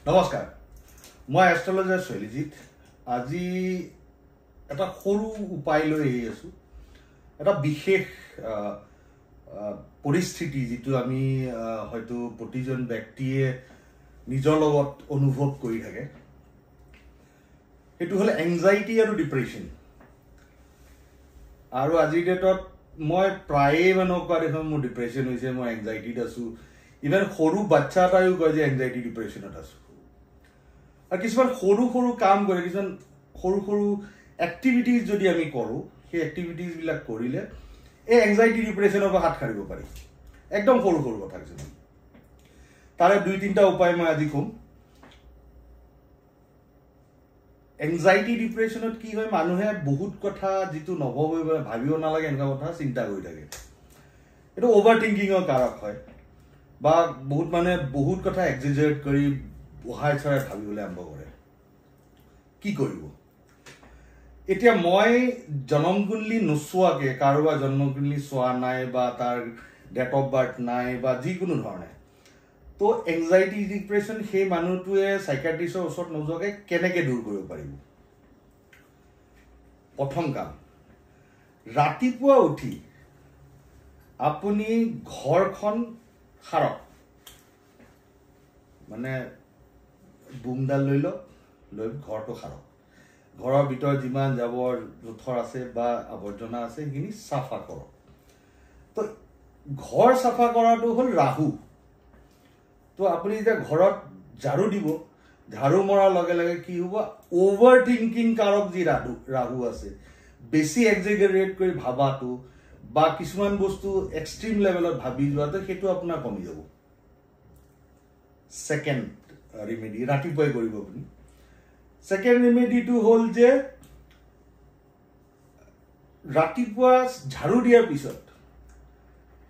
নমস্কাৰ মই এষ্ট্ৰলজাৰ শৈলজিৎ আজি এটা সৰু উপায় লৈ আছো এটা বিশেষ পৰিস্থিতি যেটো আমি হয়তো প্ৰতিজন ব্যক্তিয়ে নিজৰ লগত অনুভৱ কৰি থাকে এটো হল এংজাইটি আৰু ডিপ্ৰেছন আৰু আজিৰ ডেটত মই প্ৰায়ে মানুহক কোৱা দেখোন মোৰ ডিপ্ৰেছন হৈছে মই এংজাইটিত আছো ইভেন সৰু বাচ্চা এটাও কয় যে এংজাইটি ডিপ্ৰেছনত আছো আৰ কিছুমান সৰু সৰু কাম কৰে কিছুমান সৰু সৰু এক্টিভিটিজ যদি আমি কৰো সেই এক্টিভিটিজ বিলাক কৰিলে এই এংজাইটি ডিপ্ৰেছনৰ পৰা হাত সাৰিব পাৰি একদম সৰু সৰু কথা কিছুমান তাৰে দুই তিনটা উপায় মই আজি কম এংজাইটি ডিপ্ৰেছনত কি হয় মানুহে বহুত কথা যেটো নভাবিব ভাবিব নালাগে এনেকা কথা চিন্তা কৰি থাকে এটো ওভাৰ থিংকিংৰ কাৰক হয় বা বহুত মানে বহুত কথা এক্সাজাৰেট কৰি বহাই চৰাই ভাবিবলৈ আৰম্ভ কৰে কি কৰিব এতিয়া মই জন্মকুণ্ডলী নোচোৱাকে কাৰোবাৰ জন্মকুণ্ডলী চোৱা নাই বা তাৰ ডেট অফ বাৰ্থ নাই বা যিকোনো ধৰণে তো এংজাইটি ডিপ্ৰেছন সেই মানুহটোৱে সাইকিয়াট্ৰিষ্টৰ ওচৰত নোযোৱাকে কেনেকে দূৰ কৰিব পাৰিব প্ৰথম কাম ৰাতিপুৱা উঠি আপুনি ঘৰখন সাৰক মানে বুমডাল লৈ ঘৰটো সাৰক ঘৰৰ ভিতৰত যিমান জাবৰ জোথৰ আছে বা আৱৰ্জনা আছে সেইখিনি সাফা কৰক তো ঘৰ সাফা কৰাটো হল ৰাহু তো আপুনি যেতিয়া ঘৰত ঝাড়ু দিব ঝাড়ু মৰাৰ লগে লগে কি হ'ব ওভাৰ থিংকিং কাৰক যি ৰাহু আছে বেছি এক্সাজাৰেট কৰি ভাবাটো বা কিছুমান বস্তু এক্সট্ৰিম লেভেলত ভাবি যোৱাটো সেইটো আপোনাৰ কমি যাব সেকেন্ড ৰেমেডি ৰাতিপুৱাই কৰিব আপুনি সেকেন্ড ৰেমেডিটো হল যে ৰাতিপুৱা ঝাড়ু দিয়াৰ পিছত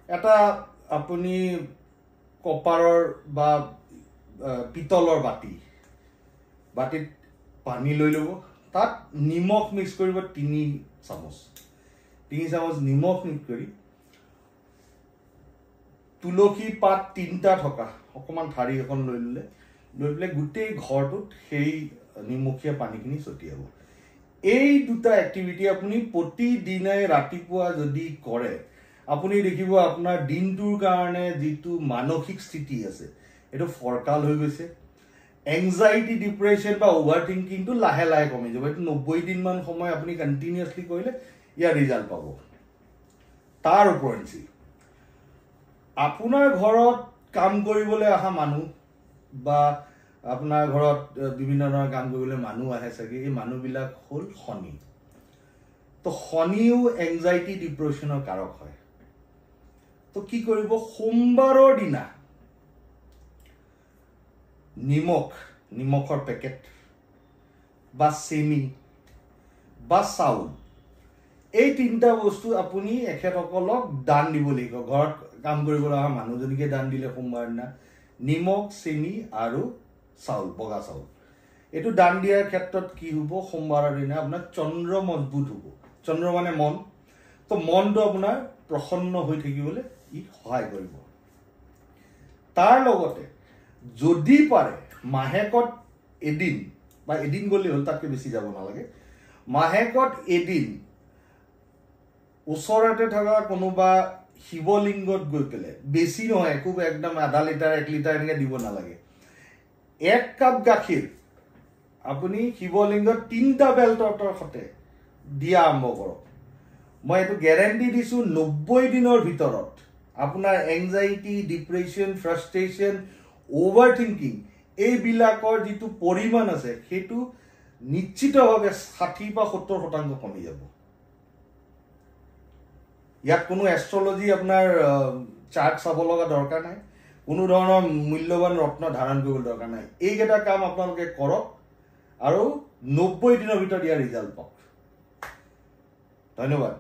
এটা আপুনি কপাৰৰ বা পিতলৰ বাটিত পানী লৈ ল'ব তাত নিমখ মিক্স কৰিব 3 চামুচ নিমখ মিক্স কৰি তুলসী পাত 3টা থকা অকমান ঠাৰি এখন লৈ পেলাই গোটেই ঘৰটোত সেই নিমখীয়া পানীখিনি ছটিয়াব এই দুটা এক্টিভিটি আপুনি প্ৰতিদিনাই ৰাতিপুৱা যদি কৰে আপুনি দেখিব আপোনাৰ দিনটোৰ কাৰণে যেটো মানসিক স্থিতি আছে এটো ফৰকাল হৈ গৈছে এংজাইটি ডিপ্ৰেছন বা ওভাৰ থিংকিংটো লাহে লাহে কমি যাব এটো 90 দিন মান সময় আপুনি কন্টিনিউয়াছলি কৰিলে ইয়াৰ ৰিজাল্ট পাব তাৰ ওপৰঞ্চি আপোনাৰ ঘৰত কাম কৰিবলৈ অহা মানুহ বা আপোনাৰ ঘৰত বিভিন্ন ধৰণৰ কাম কৰিবলৈ মানুহ আহে চাগে এই মানুহবিলাক হল শনি তো শনিও এংজাইটি ডিপ্ৰেছনৰ কাৰক হয় তো কি কৰিব সোমবাৰৰ দিনা নিমখৰ পেকেট বা চেনি বা চাউল এই তিনটা বস্তু আপুনি এখেতসকলক দান দিব লাগিব ঘৰত কাম কৰিবলৈ অহা মানুহজনীকে দান দিলে সোমবাৰ দিনা নিমখ চেনি আৰু চাউল বগা চাউল এটো দান দিয়াৰ ক্ষেত্ৰত কি হ'ব সোমবাৰৰ দিনা আপোনাৰ চন্দ্ৰ মজবুত হ'ব চন্দ্ৰ মানে মন তো মনটো আপোনাৰ প্ৰসন্ন হৈ থাকিবলৈ ই সহায় কৰিব তাৰ লগতে যদি পাৰে মাহেকত এদিন বা এদিন গলি হল তাতকে বেছি যাব নালাগে মাহেকত এদিন ওচৰতে থকা কোনোবা শিৱলিংগত গৈ পেলে বেছি নহয় খুব একদম আধা লিটাৰ 1 লিটাৰ এনেকে দিব নালাগে 1 কাপ গাখীৰ আপুনি শিৱলিংগত 3টা বেলততৰ সতে দিয়া আৰম্ভ কৰক মই এটো গ্যাৰান্টি দিছো 90 দিনৰ ভিতৰত আপোনাৰ এংজাইটি ডিপ্ৰেছন ফ্ৰাষ্ট্ৰেচন ওভাৰ থিংকিং এই বিলাকৰ যেটো পৰিমাণ আছে হেতু নিশ্চিতভাৱে 60 বা 70% কমি যাব ইয়াত কোনো এষ্ট্ৰলজি আপোনাৰ চাৰ্ট চাব লগা দৰকাৰ নাই কোনো ধৰণৰ মূল্যৱান ৰত্ন ধাৰণ কৰিব দৰকাৰ নাই এইকেইটা কাম আপোনালোকে কৰক আৰু 90 দিনৰ ভিতৰত ইয়াৰ ৰিজাল্ট পাওক ধন্যবাদ